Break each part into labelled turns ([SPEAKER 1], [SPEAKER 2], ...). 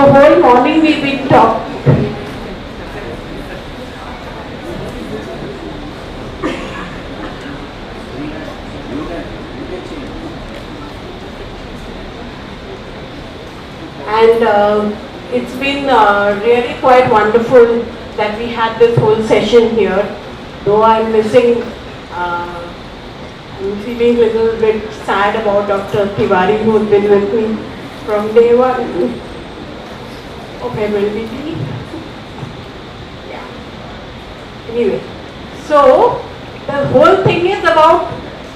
[SPEAKER 1] So whole morning we've been talking. And it's been really quite wonderful that we had this whole session here. Though I'm missing, I'm feeling a little bit sad about Dr. Tiwari, who's been with me from day one. Okay, will we be? Yeah. Anyway, so the whole thing is about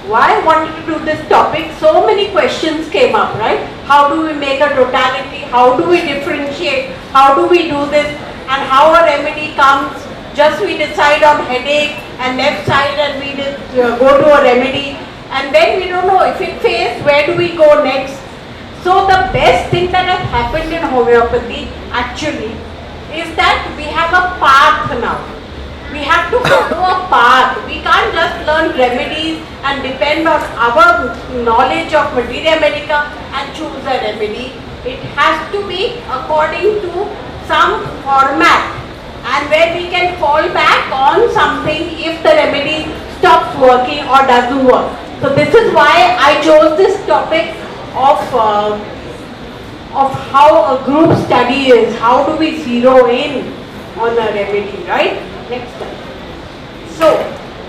[SPEAKER 1] why I wanted to do this topic. So many questions came up, right? How do we make a totality? How do we differentiate? How do we do this? And how a remedy comes? Just we decide on headache and left side and we go to a remedy. And then we don't know if it fails, where do we go next? So the best thing that has happened in homeopathy actually is that we have a path now. We have to follow a path. We can't just learn remedies and depend on our knowledge of materia medica and choose a remedy. It has to be according to some format and where we can fall back on something if the remedy stops working or doesn't work. So this is why I chose this topic of how a group study is. How do we zero in on a remedy, right? Next time. So,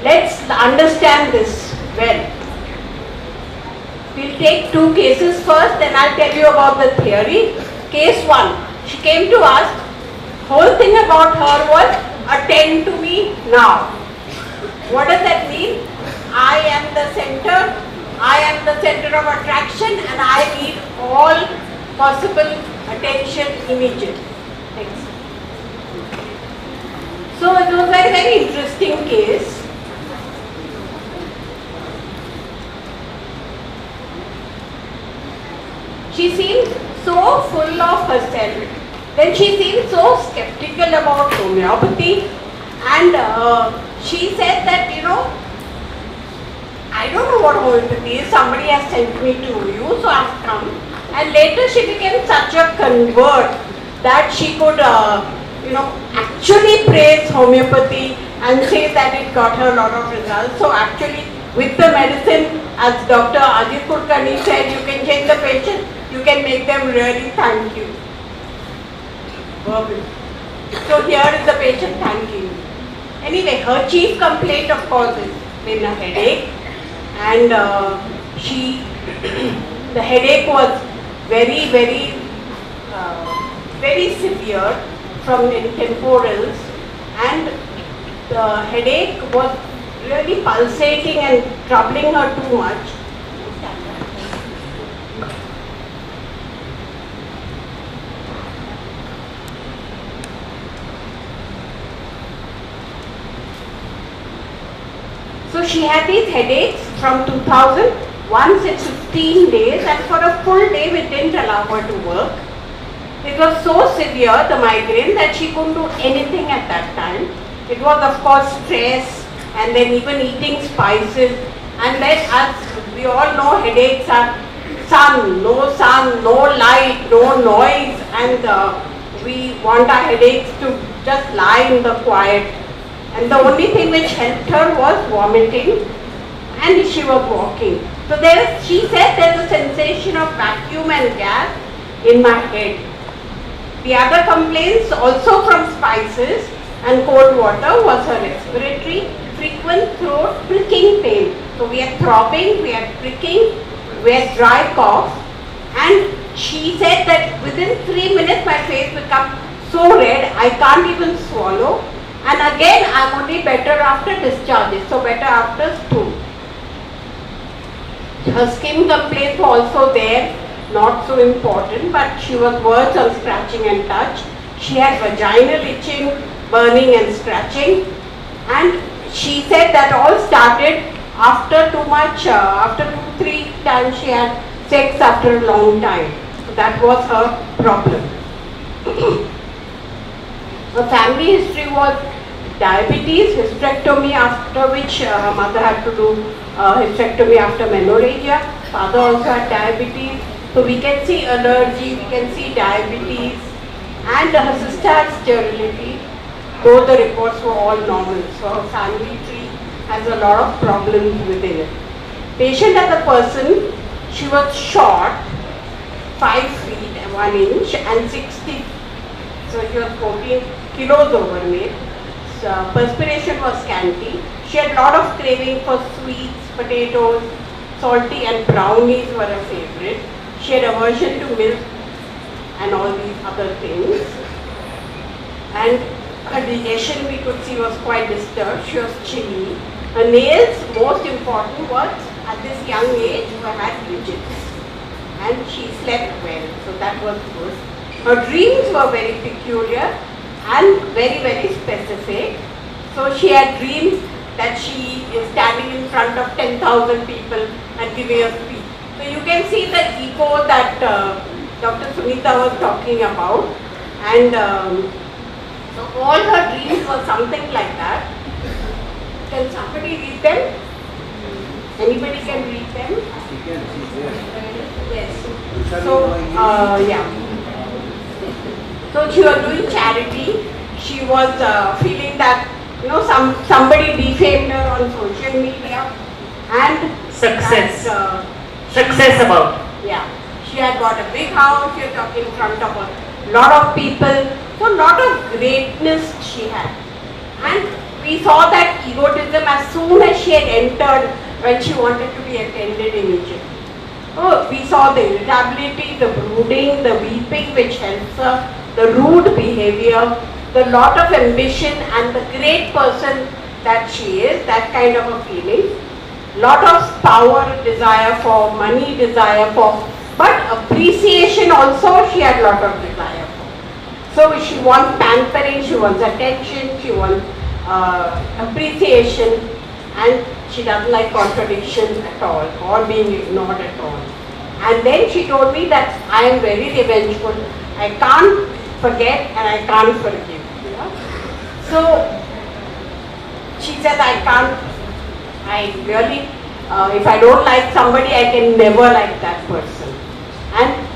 [SPEAKER 1] let's understand this well. We'll take two cases first, then I'll tell you about the theory. Case 1. She came to us. Whole thing about her was, attend to me now. What does that mean? I am the center. I am the center of attraction and I need all possible attention immediately. Next. So it was a very interesting case. She seemed so full of herself. Then she seemed so skeptical about homeopathy and she said that, I don't know what homeopathy is, somebody has sent me to you, so I've come. And later she became such a convert that she could actually praise homeopathy and say that it got her a lot of results. So actually with the medicine, as Dr. Ajit Kulkarni said, you can change the patient, you can make them really thank you. So here is the patient thanking you. Anyway, her chief complaint of course is been a headache and the headache was very, very, very severe from the temporals and the headache was really pulsating and troubling her too much. So she had these headaches from 2000, once in 15 days and for a full day we didn't allow her to work. It was so severe, the migraine, that she couldn't do anything at that time. It was of course stress and then even eating spices. And then as we all know, headaches are sun, no light, no noise, and we want our headaches to just lie in the quiet. And the only thing which helped her was vomiting and she was walking. So she said there's a sensation of vacuum and gas in my head. The other complaints also from spices and cold water was her respiratory, frequent throat, pricking pain. So we had throbbing, we had pricking, we had dry cough, and she said that within 3 minutes my face became so red I can't even swallow, and again I'm only better after discharges, so better after stool. Her skin complaints were also there. Not so important, but she was worse on scratching and touch. She had vaginal itching, burning and scratching, and she said that all started after too much, after 2-3 times she had sex after a long time. So that was her problem. Her family history was diabetes, hysterectomy, after which her mother had to do hysterectomy after menorrhagia. Father also had diabetes. So we can see allergy, we can see diabetes, And her sister had sterility, though the reports were all normal. So her family tree has a lot of problems within it. Patient as a person, she was short, 5 feet 1 inch and 60. So she was 14 kilos overweight. So perspiration was scanty. She had a lot of craving for sweets, potatoes, salty and brownies were her favorite. She had aversion to milk and all these other things. And her digestion we could see was quite disturbed. She was chilly. Her nails, most important, was at this young age who had ridges. And she slept well, so that was good. Her dreams were very peculiar and very, very specific. So she had dreams that she is standing in front of 10,000 people and giving a speech. So you can see the ego that Dr. Sunita was talking about. And so all her dreams were something like that. Can somebody read them? Anybody can read them? Yes. So, yeah. So she was doing charity. She was feeling that, you know, somebody defamed her on social media. And
[SPEAKER 2] Success.
[SPEAKER 1] that,
[SPEAKER 2] Success about.
[SPEAKER 1] yeah. She had got a big house. She was talking in front of a lot of people. So a lot of greatness she had. And we saw that egotism as soon as she had entered when she wanted to be attended in Egypt. Oh, we saw the irritability, the brooding, the weeping which helps her, the rude behavior, the lot of ambition and the great person that she is, that kind of a feeling. Lot of power, desire for money, desire for, but appreciation also she had lot of desire for. So she wants pampering, she wants attention, she wants appreciation, and she doesn't like contradiction at all or being ignored at all. And then she told me that I am very revengeful. I can't forget and I can't forgive. Yeah? So she said I really, if I don't like somebody, I can never like that person. And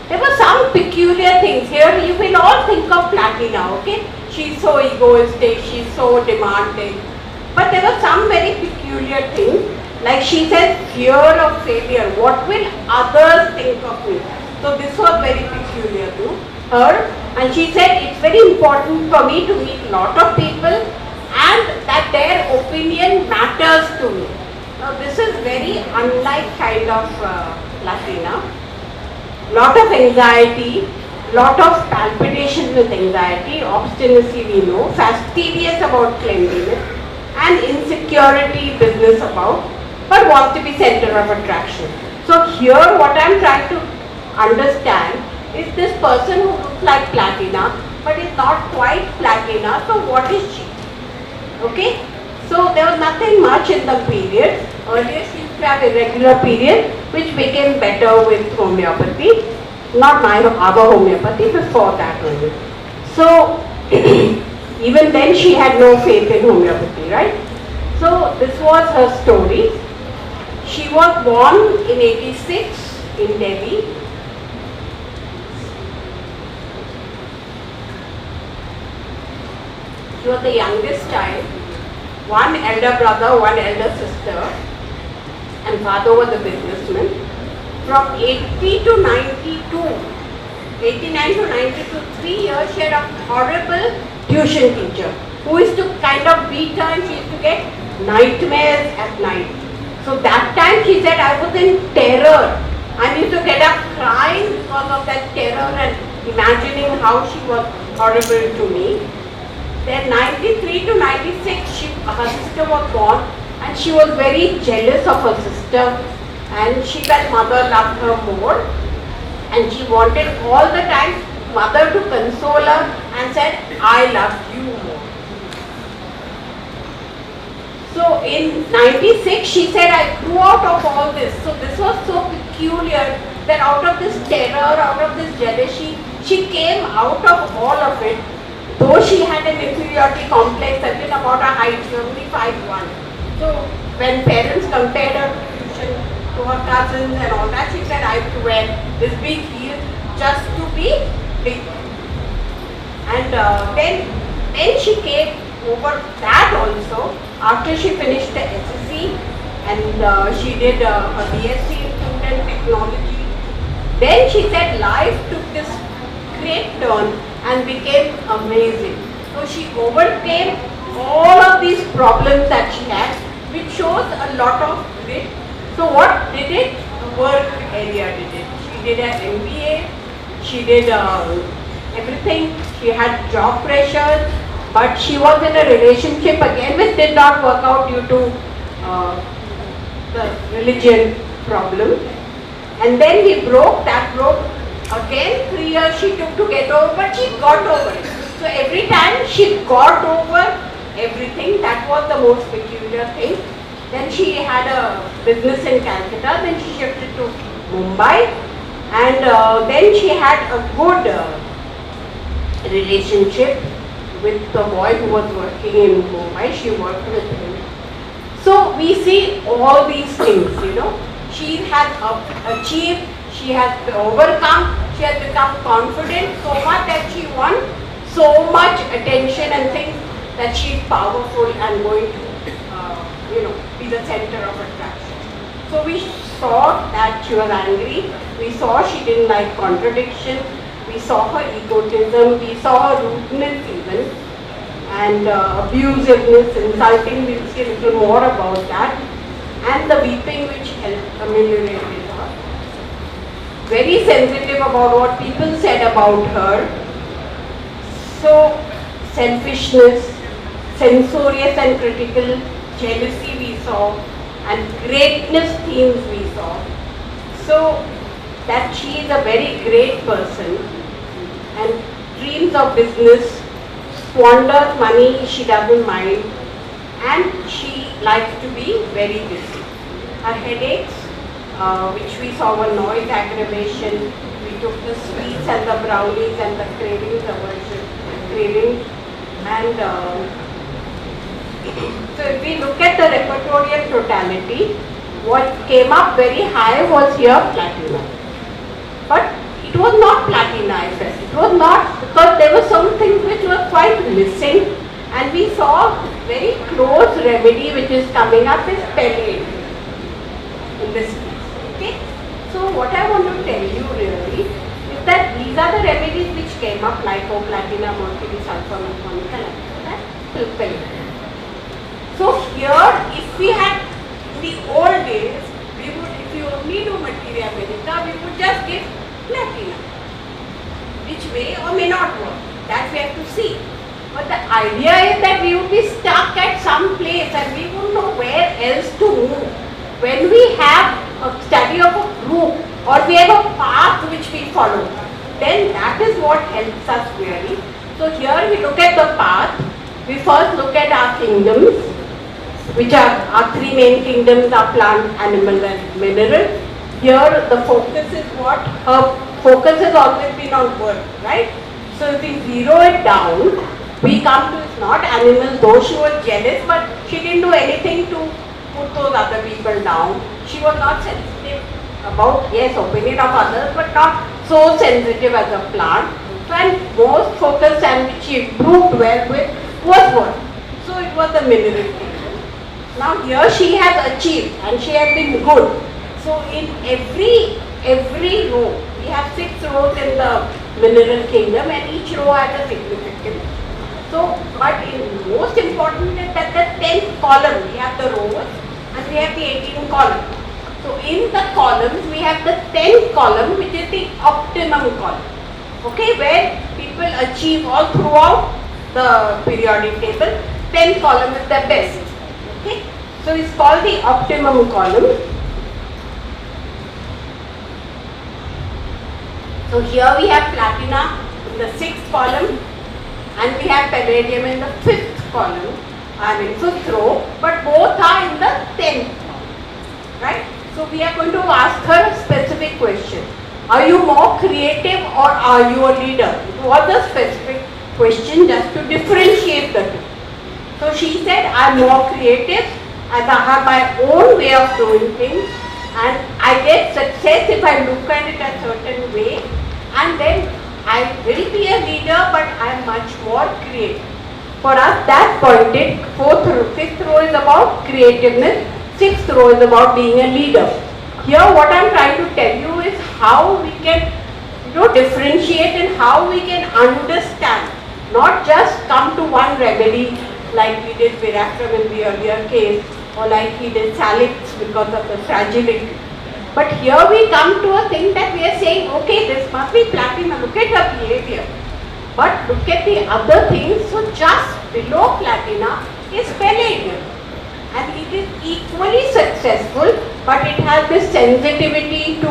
[SPEAKER 1] there were some peculiar things here. You will all think of Platina, okay? She's so egoistic, she's so demanding. But there were some very peculiar things. Like she said, fear of failure. What will others think of me? So this was very peculiar to her. And she said, it's very important for me to meet a lot of people and that their opinion matters to me. Now this is very unlike kind of Latina. Lot of anxiety, lot of palpitations with anxiety, obstinacy we know, fastidious about cleanliness, and insecurity business about, but wants to be center of attraction. So here what I am trying to understand is this person who looks like Platina, but is not quite Platina, so what is she? Okay? So there was nothing much in the period. Earlier she used to have irregular period, which became better with homeopathy. Not our homeopathy, before that only. So even then she had no faith in homeopathy, right? So this was her story. She was born in 86 in Delhi. She was the youngest child. One elder brother, one elder sister, and father was a businessman. From 80 to 92, 89 to 92, 3 years she had a horrible tuition teacher who used to kind of beat her and she used to get nightmares at night. So that time she said I was in terror. I used to get up crying because of that terror and imagining how she was horrible to me. Then 93 to 96, her sister was born and she was very jealous of her sister and she felt mother loved her more and she wanted all the time mother to console her and said, I love you more. So in 96, she said, I grew out of all this. So this was so peculiar that out of this terror, out of this jealousy, she came out of all of it. Though she had an inferiority complex, certain about her height, she was only 5'1". So when parents compared her to her cousins and all that, she said, I have to wear this big heel just to be big. And then she came over that also after she finished the SSC, and she did her BSc in Food and Technology. Then she said life took this great turn and became amazing. So she overcame all of these problems that she had, which shows a lot of grit. So what did it? The work area did it. She did an MBA, she did everything. She had job pressures, but she was in a relationship again which did not work out due to the religion problem. And then he broke, that broke. Again 3 years she took to get over, but she got over it. So every time she got over everything, that was the most peculiar thing. Then she had a business in Calcutta, then she shifted to Mumbai, and then she had a good relationship with the boy who was working in Mumbai. She worked with him. So we see all these things, you know. She has achieved, she has overcome, she has become confident so much that she won so much attention and thinks that she is powerful and going to, be the center of attraction. So we saw that she was angry, we saw she didn't like contradiction, we saw her egotism, we saw her rudeness even, and abusiveness, insulting. We'll see a little more about that, and the weeping which ameliorated her. Very sensitive about what people said about her. So selfishness, censorious and critical, jealousy we saw, and greatness themes we saw. So that she is a very great person and dreams of business, squanders money she doesn't mind, and she likes to be very busy. Her headaches, which we saw were noise aggravation, we took the sweets and the brownies and the cravings, and so if we look at the repertorial totality, what came up very high was here platina. But it was not platina, I felt. It was not, because there were some things which were quite missing, and we saw very close remedy which is coming up is palliative in this case. Okay? So what I want to tell you really is that these are the remedies which came up, like platina, mercury, sulfur, nickel, and palliative. So here, if we had, in the old days, we would, if you only do materia medica, we would just give platina, which may or may not work. That we have to see. But the idea is that we would be stuck at some place and we wouldn't know where else to move. When we have a study of a group or we have a path which we follow, then that is what helps us really. So here we look at the path. We first look at our kingdoms, which are our three main kingdoms are plant, animal and mineral. Here the focus is what? Her focus has always been on work, right? So if we zero it down, we come to it's not animals, though she was jealous, but she didn't do anything to put those other people down. She was not sensitive about, yes, opinion of others, but not so sensitive as a plant. So, and most focused and which she improved well with was what? So it was the mineral kingdom. Now here she has achieved and she has been good. So in every row, we have 6 rows in the mineral kingdom and each row has a significance. So, but most important is that the 10th column, we have the rows and we have the 18 columns. So in the columns, we have the 10th column which is the optimum column. Okay, where people achieve all throughout the periodic table, 10th column is the best. Okay, so it's called the optimum column. So here we have platina in the 6th column and we have palladium in the 5th column, I mean 5th row, but both are in the 10th column, right? So we are going to ask her a specific question. Are you more creative or are you a leader? It was a specific question just to differentiate the two. So she said, I'm more creative as I have my own way of doing things and I get success if I look at it a certain way, and then I will be a leader, but I am much more creative. For us, that pointed, fifth row is about creativeness, sixth row is about being a leader. Here, what I am trying to tell you is how we can, differentiate and how we can understand, not just come to one remedy like we did Viracram in the earlier case, or like he did Salix because of the fragility. But here we come to a thing that we are saying, okay, this must be platinum, look at her behavior. But look at the other things, so just below platina is palladium. And it is equally successful, but it has this sensitivity to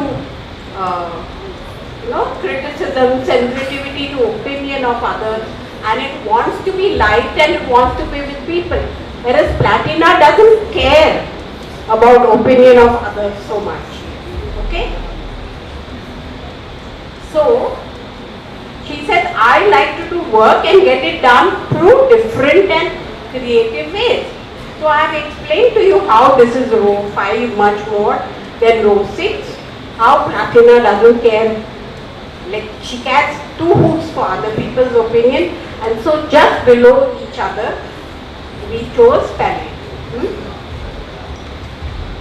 [SPEAKER 1] criticism, sensitivity to opinion of others, and it wants to be liked and it wants to be with people. Whereas platina doesn't care about opinion of others so much. Okay? So, she said, I like to do work and get it done through different and creative ways. So I have explained to you how this is row 5 much more than row 6. How platina doesn't care. Like she cares 2 hoots for other people's opinion, and so just below each other we chose palladium.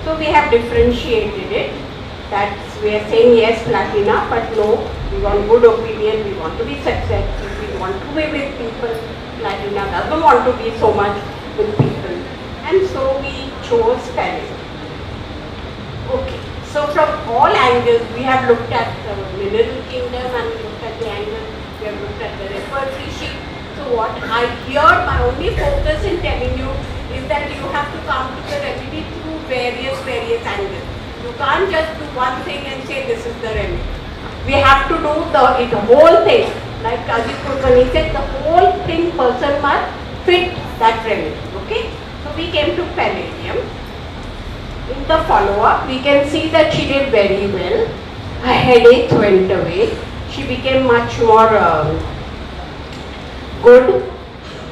[SPEAKER 1] So we have differentiated it. That we are saying yes platina, but no, we want good opinion, we want to be successful, we want to be with people. Platina doesn't want to be so much with people, and so we chose palladium. Okay, so from all angles we have looked at the mineral kingdom and we looked at the angle, we have looked at the repertory sheet. So what I here, my only focus in telling you is that you have to come to the remedy through various angles. You can't just do one thing and say this is the remedy. We have to do the whole thing. Like Ajit Kulkarni said, the whole thing person must fit that remedy. Okay? So we came to palladium. In the follow-up, we can see that she did very well. Her headache went away. She became much more good,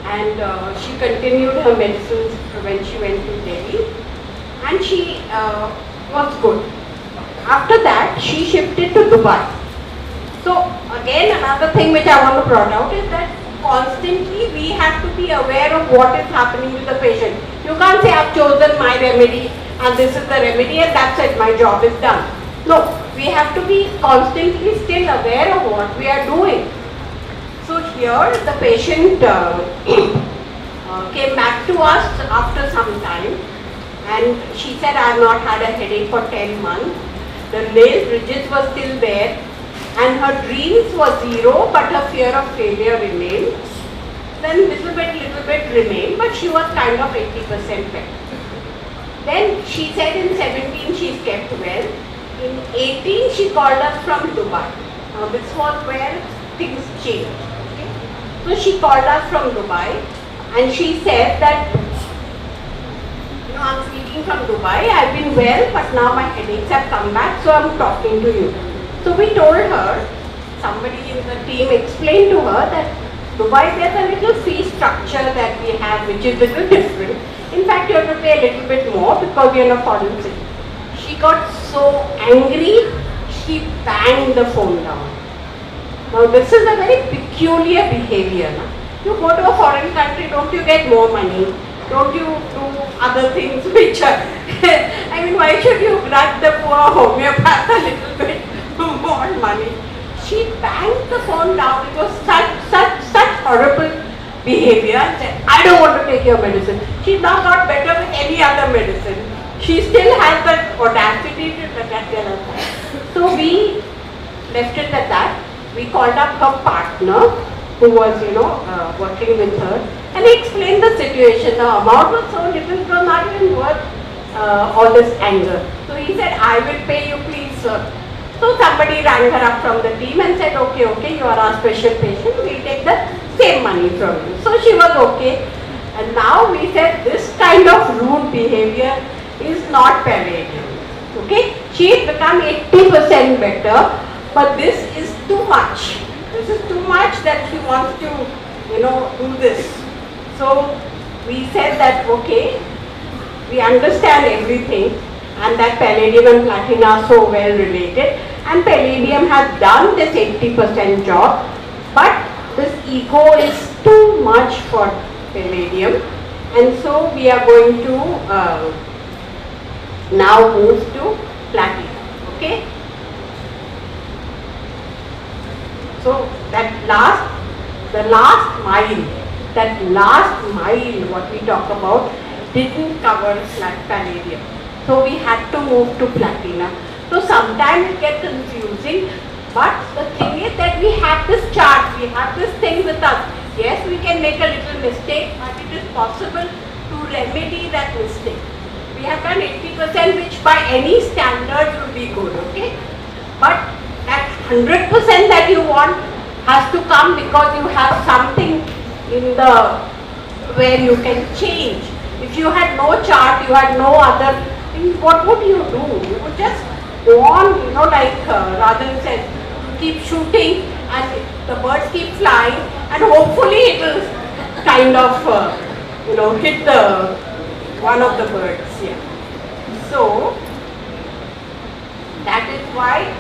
[SPEAKER 1] and she continued her medicines when she went to Delhi, and she was good. After that, she shifted to Dubai. So again, another thing which I want to bring out is that constantly we have to be aware of what is happening with the patient. You can't say I've chosen my remedy and this is the remedy and that's it, my job is done. No, we have to be constantly still aware of what we are doing. So here the patient came back to us after some time. And she said, I have not had a headache for 10 months. The nail ridges were still there and her dreams were 0, but her fear of failure remained. Then little bit remained, but she was kind of 80% better. Then she said in 17 she's kept well. In 18 she called us from Dubai. This was where things changed. Okay? So she called us from Dubai and she said that I'm speaking from Dubai, I've been well, but now my headaches have come back, so I'm talking to you. So we told her, somebody in the team explained to her that Dubai, there's a little fee structure that we have which is a little different. In fact, you have to pay a little bit more because you're in a foreign city. She got so angry, she banged the phone down. Now this is a very peculiar behavior. No? You go to a foreign country, don't you get more money? Don't you do other things which are, I mean, why should you grudge the poor homeopath a little bit more money? She banged the phone down. It was such horrible behavior. And said, I don't want to take your medicine. She's now got better with any other medicine. She still has that audacity to tell us. So we left it at that. We called up her partner who was, working with her, and he explained the situation. The amount was so little, it was not even worth all this anger. So he said, I will pay you, please, sir. So somebody rang her up from the team and said, okay, you are our special patient, we'll take the same money from you. So she was okay. And now we said, this kind of rude behavior is not palladium. Okay? She has become 80% better, but this is too much. This is too much that she wants to, do this. So we said that, okay, we understand everything and that palladium and platina are so well related, and palladium has done this 80% job, this ego is too much for palladium, and so we are going to now move to platinum. Okay. So the last mile, what we talk about, didn't cover palladium. So we had to move to platinum. So sometimes it gets confusing, but the thing is that we have this chart, we have this thing with us. Yes, we can make a little mistake, but it is possible to remedy that mistake. We have done 80%, which by any standard would be good, okay? But that 100% that you want has to come because you have something in the where you can change. If you had no chart, you had no other thing, what would you do? You would just go on, like Rajan said, keep shooting and the birds keep flying and hopefully it will kind of, hit the one of the birds. Yeah. So that is why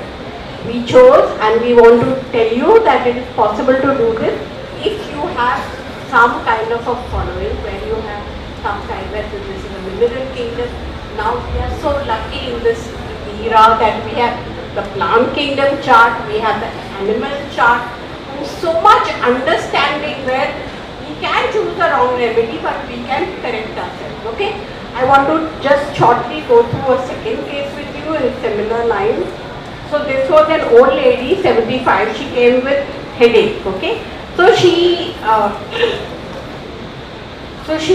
[SPEAKER 1] we chose, and we want to tell you that it is possible to do this if you have some kind of a following, where you have some kind of, this is a mineral kingdom. Now we are so lucky in this era that we have the plant kingdom chart, we have the animal chart, and so much understanding where we can choose the wrong remedy, but we can correct ourselves. Okay, I want to just shortly go through a second case with you in similar lines. So this was an old lady, 75. She came with headache. Okay, so she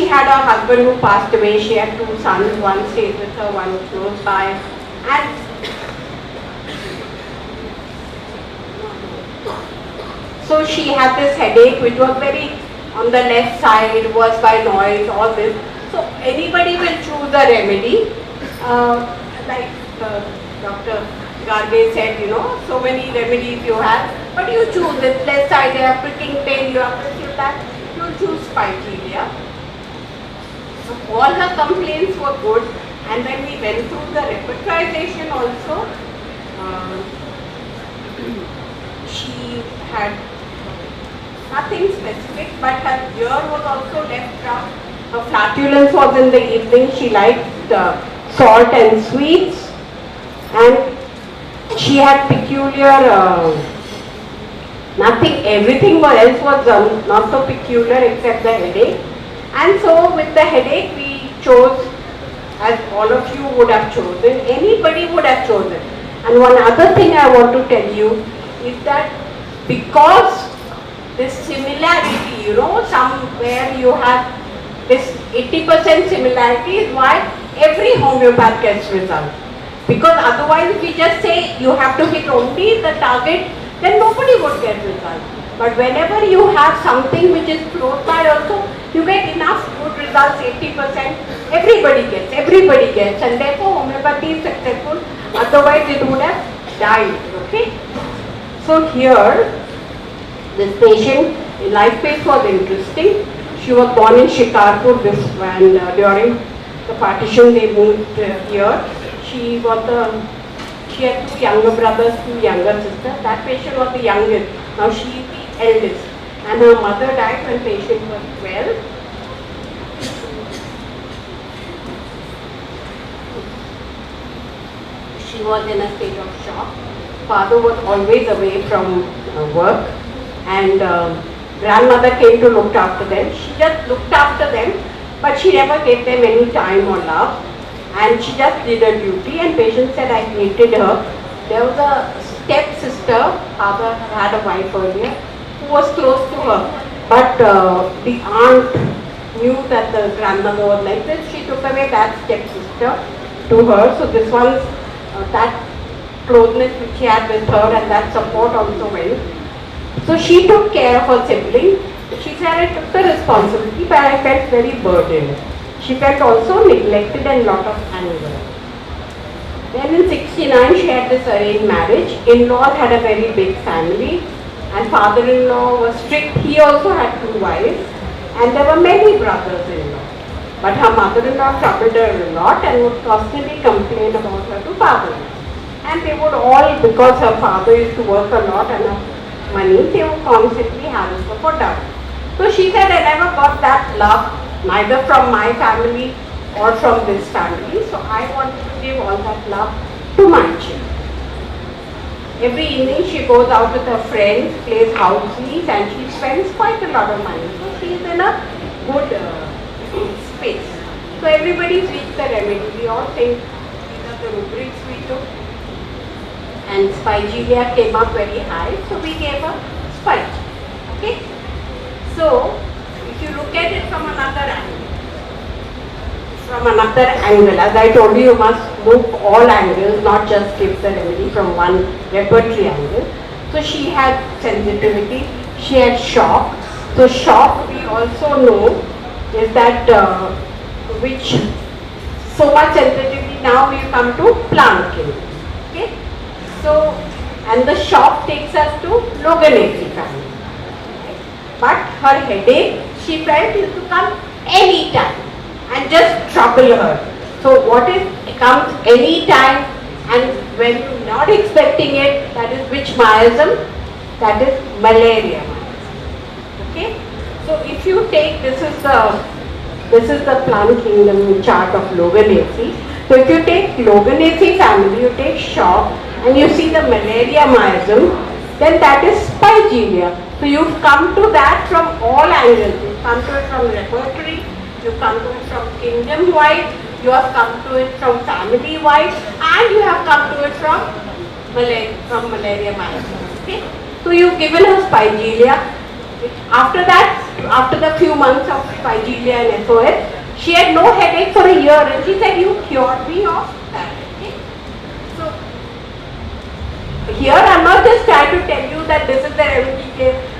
[SPEAKER 1] had a husband who passed away. She had 2 sons. One stayed with her, one close by, and so she had this headache, which was very on the left side, was by noise, all this. So anybody will choose a remedy, like Dr. Garge said, so many remedies you have, but you choose it. Left side, you have pricking pain, you have this, that, you choose spigelia. So all her complaints were good, and when we went through the repertorization also, she had nothing specific, but her ear was also left rough. Her flatulence was in the evening. She liked salt and sweets, and she had peculiar, nothing, everything else was not so peculiar except the headache. And so with the headache we chose, as all of you would have chosen, anybody would have chosen. And one other thing I want to tell you is that because this similarity, somewhere you have this 80% similarity is why every homeopath gets result. Because otherwise if we just say you have to hit only the target, then nobody would get result. But whenever you have something which is close by also, you get enough good results, 80%, everybody gets, and therefore homeopathy is successful, otherwise it would have died, okay? So here, this patient, life phase was interesting. She was born in Shikarpur, and during the partition they moved here. She had 2 younger brothers, 2 younger sisters. That patient was the youngest. Now she is the eldest. And her mother died when patient was 12. She was in a state of shock. Father was always away from work, and grandmother came to look after them. She just looked after them, but she never gave them any time or love. And she just did her duty, and patient said, I hated her. There was a step-sister, father had a wife earlier, who was close to her. But the aunt knew that the grandmother was like this. She took away that step-sister to her. So this was that closeness which she had with her, and that support also went. So she took care of her sibling. She said, I took the responsibility, but I felt very burdened. She felt also neglected and lot of anger. Then in 69 she had this arranged marriage. In-laws had a very big family, and father-in-law was strict. He also had 2 wives, and there were many brothers-in-law. But her mother-in-law troubled her a lot and would constantly complain about her to father-in-law. And they would all, because her father used to work a lot and her money, they would constantly harass her for dowry. So she said, I never got that love, neither from my family or from this family. So I wanted to give all that love to my children. Every evening she goes out with her friends, plays house leaves, and she spends quite a lot of money. So she is in a good space. So everybody reached the remedy. We all think these are the rubrics we took. And spigelia came up very high, so we gave her spike. Okay? So, if you look at it from another angle, as I told you, you must look all angles, not just give the remedy from one repertory angle. So she had sensitivity, she had shock. So shock, we also know, is that which so much sensitivity. Now we come to plant kingdom. Okay? So, and the shock takes us to Loganetri family. But her headache, she felt, used to come any time and just trouble her. So what is comes any time, and when you're not expecting it, that is which miasm? That is malaria miasm. Okay? So if you take, this is the plant kingdom chart of Loganetri. So if you take Loganetri family, you take shock, and you see the malaria miasm, then that is spigelia. So you've come to that from all angles. You've come to it from repertory, you've come to it from kingdom-wide, you have come to it from family-wide, and you have come to it from malaria miasm. Okay? So you've given her spigelia. After that, after the few months of spigelia and SOS, she had no headache for a year, and she said, you cured me of that. Okay? So here I am not just trying to tell you that this is the remedy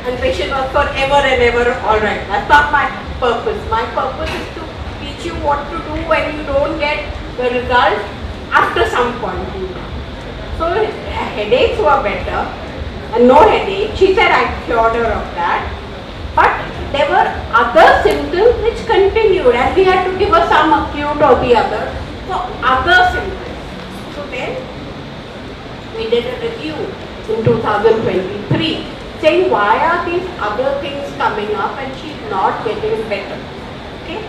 [SPEAKER 1] and patient was forever and ever alright. That's not my purpose. My purpose is to teach you what to do when you don't get the result after some point. So headaches were better and no headache. She said I cured her of that. But there were other symptoms which continued, and we had to give her some acute or the other for other symptoms. So then we did a review in 2023 saying why are these other things coming up and she's not getting better. Okay?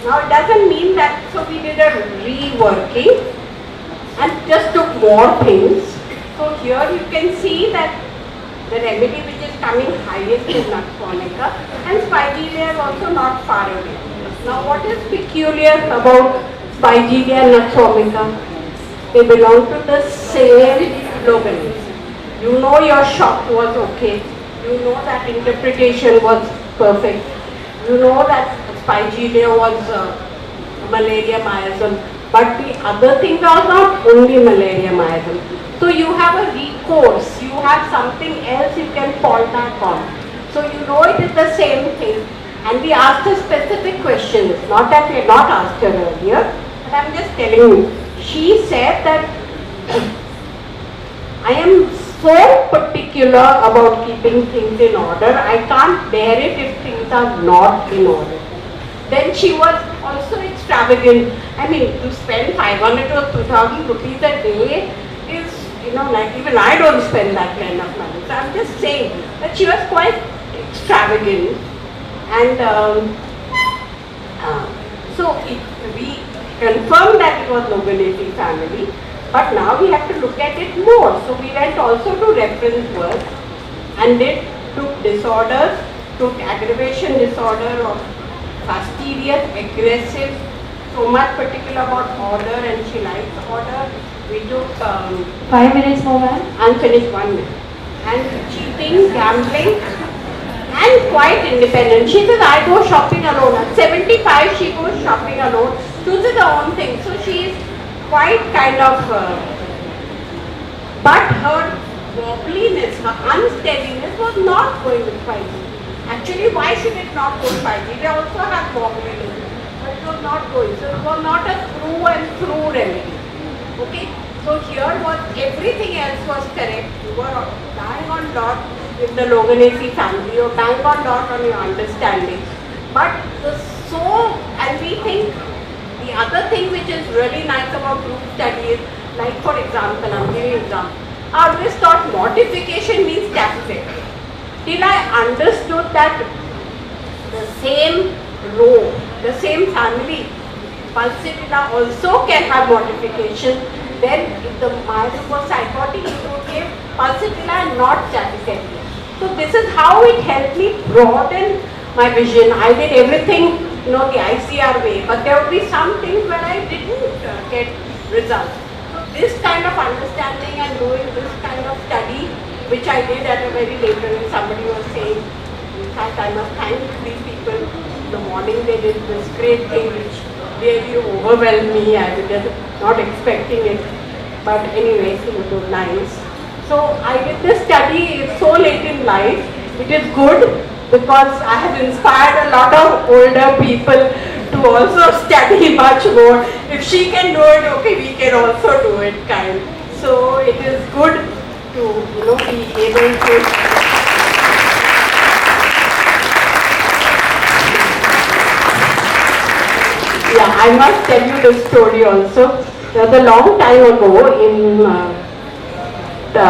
[SPEAKER 1] Now it doesn't mean that, so we did a reworking and just took more things. So here you can see that the remedy which is coming highest is nux vomica, and spigelia is also not far away. Now what is peculiar about spigelia and nux vomica? They belong to the same Loganetri. You know your shock was okay. You know that interpretation was perfect. You know that spigelia was malaria miasm. But the other things are not only malaria miasm. So you have a recourse. You have something else you can fall back on. So you know it is the same thing. And we asked her specific questions. Not that we had not asked her earlier, but I am just telling you. She said that I am so particular about keeping things in order. I can't bear it if things are not in order. Then she was also extravagant. I mean, to spend 500 or 2000 rupees a day is, like even I don't spend that kind of money. So I'm just saying that she was quite extravagant. And so we confirmed that it was Loganetri family. But now we have to look at it more. So we went also to reference work and took disorders, took aggravation disorder of fastidious, aggressive, so much particular about order, and she likes order. We took
[SPEAKER 3] 5 minutes more, ma'am.
[SPEAKER 1] unfinished 1 minute. And cheating, gambling, and quite independent. She says, I go shopping alone. At 75, she goes shopping alone, chooses her own thing. So she is quite kind of, but her wobbliness, her unsteadiness was not going with 5G. Actually, why should it not go 5G? They also had wobbliness, but it was not going. So it was not a through and through remedy. Okay? So here was, everything else was correct. You were dying on dot with the Loganetri family, or dying on dot on your understanding. But and we think, the other thing which is really nice about group study is, like for example, I'm giving an example. I always thought mortification means taxation. till I understood that the same row, the same family, Pulsatilla also can have modification. Then if the mild was psychotic, it would give Pulsatilla and not Tachycardia. So this is how it helped me broaden my vision. I did everything, the ICR way, but there would be some things where I didn't get results. So this kind of understanding and doing this kind of study, which I did at a very later, and somebody was saying, in fact, I must thank these people. In the morning they did this great thing which really overwhelmed me. I was not expecting it. But anyways, it was nice. So I did this study. It's so late in life. It is good because I have inspired a lot of older people to also study much more. If she can do it, okay, we can also do it, kind. So it is good to be able to. Yeah, I must tell you this story also. There was a long time ago in the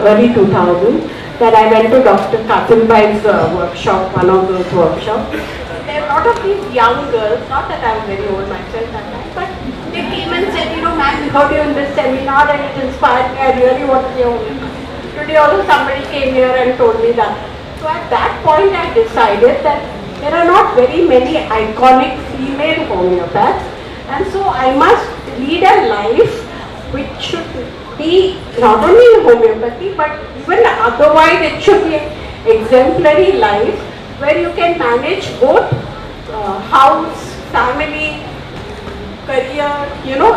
[SPEAKER 1] early 2000s that I went to Dr. Katilbai's workshop, one of those workshops. There are a lot of these young girls, not that I was very old myself that time, but they came and said, ma'am, we heard you in this seminar and it inspired me, I really want to be a homeopath. Today also somebody came here and told me that. So at that point I decided that there are not very many iconic female homeopaths, and so I must lead a life which should be not only in homeopathy but even otherwise it should be an exemplary life where you can manage both house, family, career,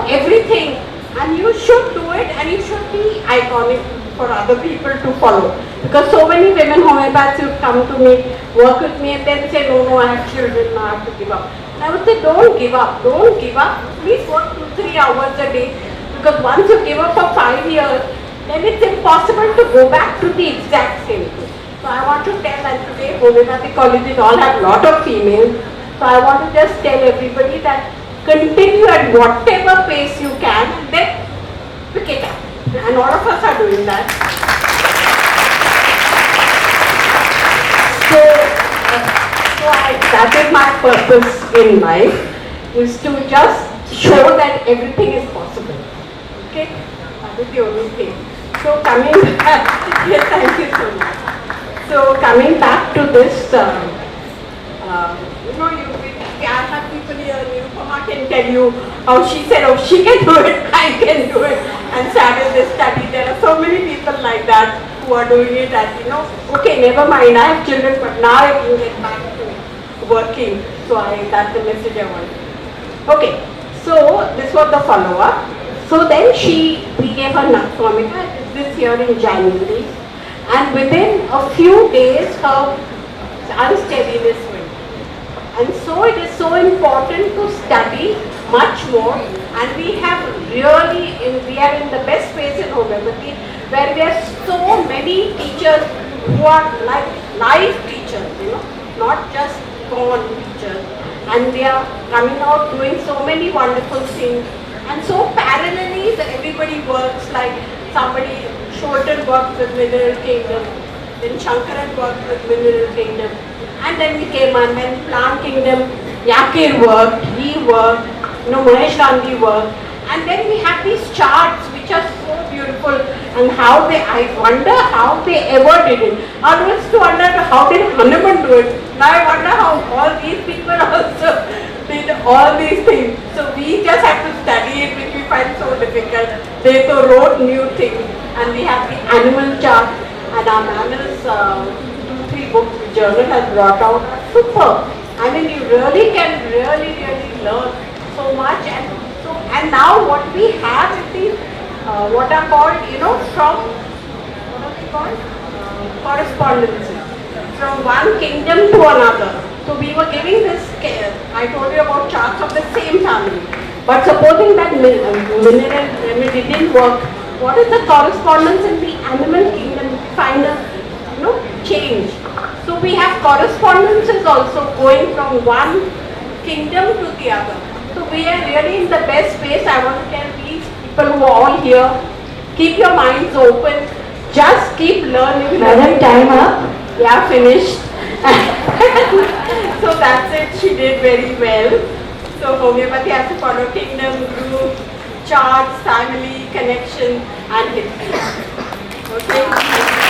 [SPEAKER 1] everything, and you should do it and you should be iconic for other people to follow. Because so many women homeopaths who come to me, work with me and then say, no, I have children, I have to give up. And I would say, don't give up, please work 2-3 hours a day, because once you give up for 5 years, then it's impossible to go back to the exact same thing. So I want to tell, and today homeopathic colleges all have a lot of females, so I want to just tell everybody that continue at whatever pace you can and then pick it up. And all of us are doing that. That is my purpose in life, is to just show that everything is possible. Okay? That is the only thing. So coming back, yes, thank you so much. So coming back to this, I have people here, Nirupama can tell you how she said, oh, she can do it, I can do it, and started this study. There are so many people like that who are doing it as, okay, never mind, I have children, but now I can get back to working. So that's the message I want. Okay, so this was the follow-up. So then we gave her Nutformica this year in January, and within a few days her unsteadiness went. And so it is so important to study much more, and we are in the best place in homeopathy where there are so many teachers who are like live teachers, not just born teachers, and they are coming out doing so many wonderful things. And so parallelly everybody works, like somebody, Shorten works with Mineral Kingdom, then Shankaran worked with Mineral Kingdom, and then we came on, then Plant Kingdom, Yakir worked, he worked, Mahesh Gandhi worked, and then we have these charts which are so beautiful, and I wonder how they ever did it. I used to wonder how did Hanuman do it. Now I wonder how all these people also did all these things. So we just have to study it, which we find so difficult. They wrote new things, and we have the animal chart, and our mammals, 2-3 books the journal has brought out. Super. I mean, you really can really learn so much. And now what we have is these, what are called, from, what are they called? Correspondences. From one kingdom to another. So we were giving this, I told you about charts of the same family. But supposing that mineral remedy didn't work, what is the correspondence in the animal kingdom? We find a change. So we have correspondences also going from one kingdom to the other. So we are really in the best space. I want to tell these people who are all here, keep your minds open, just keep learning.
[SPEAKER 3] Madam, time up.
[SPEAKER 1] Yeah, finished. So that's it. She did very well. So homeopathy has to follow kingdom, group, charts, family, connection, and history. Okay.